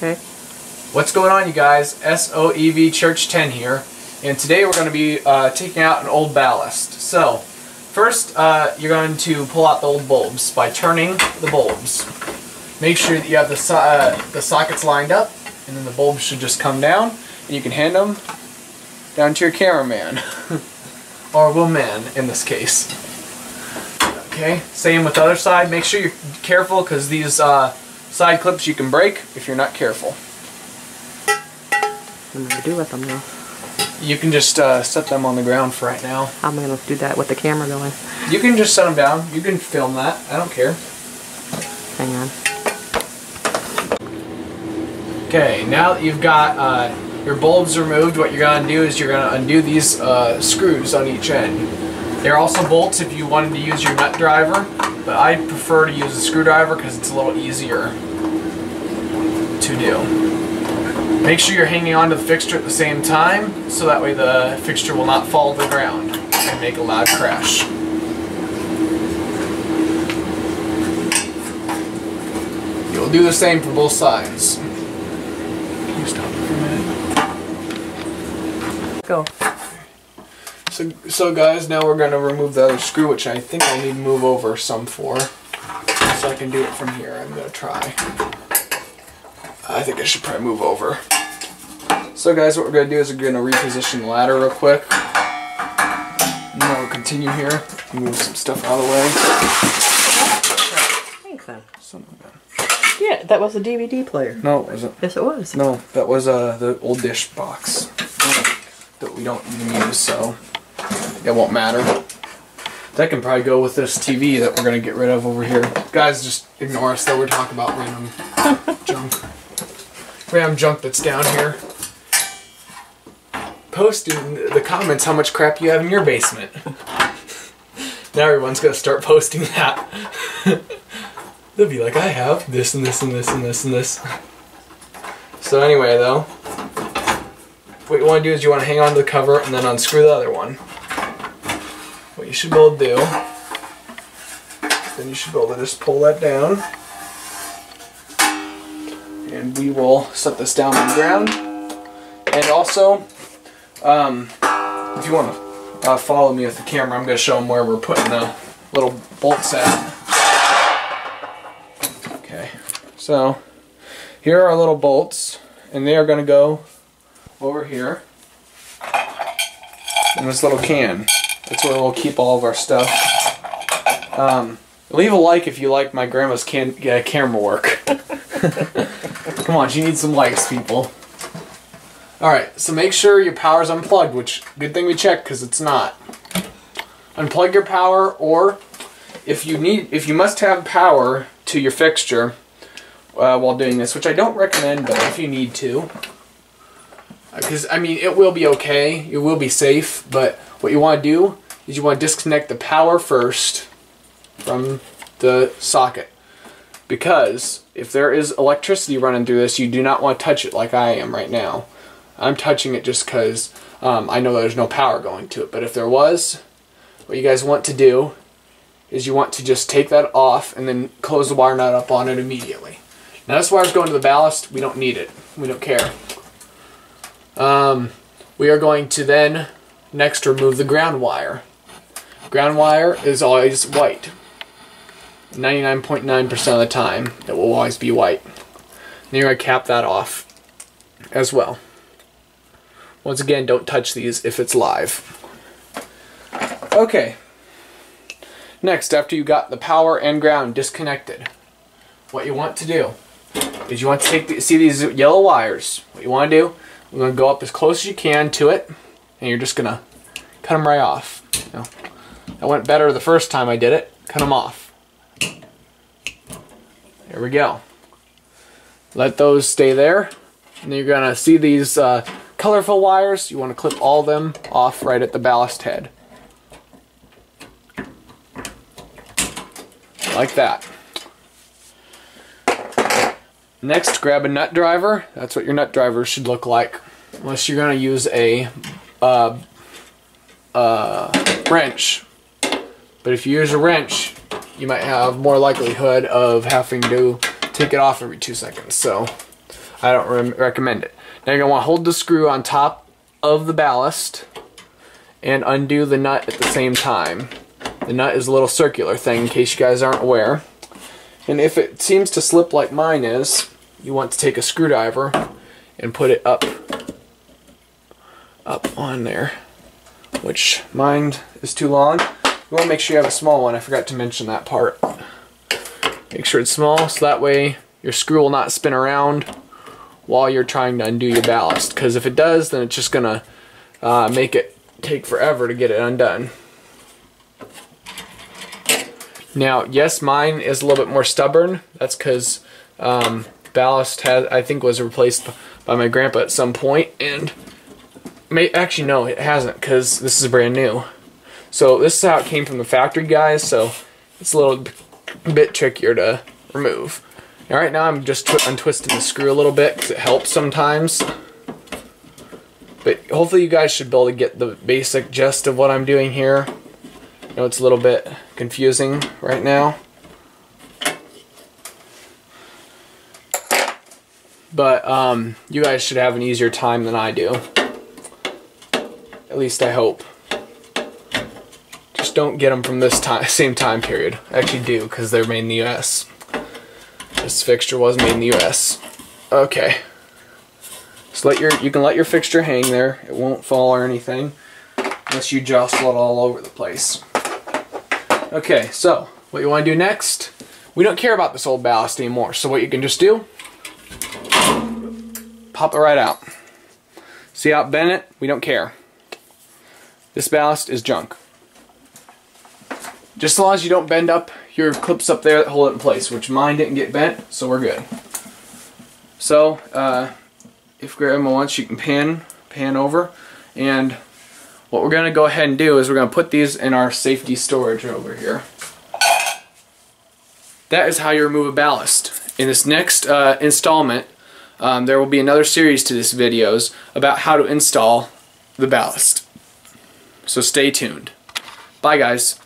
Okay. What's going on, you guys? SOEV Church 10 here, and today we're going to be taking out an old ballast. So, first you're going to pull out the old bulbs by turning the bulbs. Make sure that you have the sockets lined up, and then the bulbs should just come down, and you can hand them down to your cameraman, or woman in this case. Okay, same with the other side. Make sure you're careful because these side clips you can break if you're not careful. What am I going to do with them though? You can just set them on the ground for right now. How am I going to do that with the camera going? You can just set them down. You can film that. I don't care. Hang on. Okay, now that you've got your bulbs removed, what you're going to do is you're going to undo these screws on each end. They're also bolts if you wanted to use your nut driver, but I prefer to use a screwdriver because it's a little easier to do. Make sure you're hanging onto the fixture at the same time, so that way the fixture will not fall to the ground and make a loud crash. You'll do the same for both sides. Can you stop for a minute? Go. So guys, now we're going to remove the other screw, which I think I'll need to move over some for, so I can do it from here. I'm going to try. I think I should probably move over. So guys, what we're going to do is we're going to reposition the ladder real quick. And then we'll continue here. Move some stuff out of the way. Thanks then. Something like that. Yeah, that was a DVD player. No, it wasn't. Yes, it was. No, that was the old dish box that we don't even use, so it won't matter. That can probably go with this TV that we're going to get rid of over here. Guys, just ignore us though, we're talking about random junk. Random junk that's down here. Post in the comments how much crap you have in your basement. Now everyone's going to start posting that. They'll be like, I have this and this and this and this and this. So anyway though, what you want to do is you want to hang on to the cover and then unscrew the other one. What you should be able to do, then you should be able to just pull that down. And we will set this down on the ground. And also, if you want to follow me with the camera, I'm going to show them where we're putting the little bolts at. Okay, so here are our little bolts, and they are going to go over here in this little can. That's where we'll keep all of our stuff. Leave a like if you like my grandma's camera work. Come on, she needs some likes, people. Alright, so make sure your power's unplugged, which, good thing we checked, because it's not. Unplug your power, or if you must have power to your fixture while doing this, which I don't recommend, but if you need to. Because, I mean, it will be okay, it will be safe, but what you want to do is you want to disconnect the power first from the socket. Because if there is electricity running through this, you do not want to touch it like I am right now. I'm touching it just because I know there's no power going to it. But if there was, what you guys want to do is you want to just take that off and then close the wire nut up on it immediately. Now this wire's going to the ballast. We don't need it. We don't care. We are going to then next remove the ground wire. Ground wire is always white. 99.9% of the time, it will always be white. Then you're going to cap that off as well. Once again, don't touch these if it's live. Okay. Next, after you got the power and ground disconnected, what you want to do is you want to take see these yellow wires. What you want to do, we're going to go up as close as you can to it, and you're just going to cut them right off. You know, that went better the first time I did it. Cut them off. There we go. Let those stay there. And then you're going to see these colorful wires. You want to clip all of them off right at the ballast head. Like that. Next, grab a nut driver. That's what your nut driver should look like. Unless you're going to use a wrench. But if you use a wrench, you might have more likelihood of having to take it off every 2 seconds. So I don't recommend it. Now you're going to want to hold the screw on top of the ballast and undo the nut at the same time. The nut is a little circular thing in case you guys aren't aware. And if it seems to slip like mine is, you want to take a screwdriver and put it up on there, which mine is too long. You want to make sure you have a small one. I forgot to mention that part. Make sure it's small so that way your screw will not spin around while you're trying to undo your ballast, because if it does, then it's just gonna make it take forever to get it undone. Now, yes, mine is a little bit more stubborn. That's because ballast I think was replaced by my grandpa at some point, and actually no, it hasn't, because this is brand new. So this is how it came from the factory, guys. So it's a little bit trickier to remove. All right, now I'm just untwisting the screw a little bit because it helps sometimes. But hopefully you guys should be able to get the basic gist of what I'm doing here. I know it's a little bit confusing right now. But you guys should have an easier time than I do. At least I hope. Just don't get them from this same time period. I actually do, because they're made in the US. This fixture was made in the US. Okay. So you can let your fixture hang there. It won't fall or anything unless you jostle it all over the place. Okay, so what you want to do next, we don't care about this old ballast anymore. So what you can just do, pop it right out. See how it bent it? We don't care. This ballast is junk. Just as long as you don't bend up your clips up there that hold it in place, which mine didn't get bent, so we're good. So, if Grandma wants, you can pan over, and what we're going to go ahead and do is we're going to put these in our safety storage over here. That is how you remove a ballast. In this next installment, there will be another series to this videos about how to install the ballast. So stay tuned. Bye guys.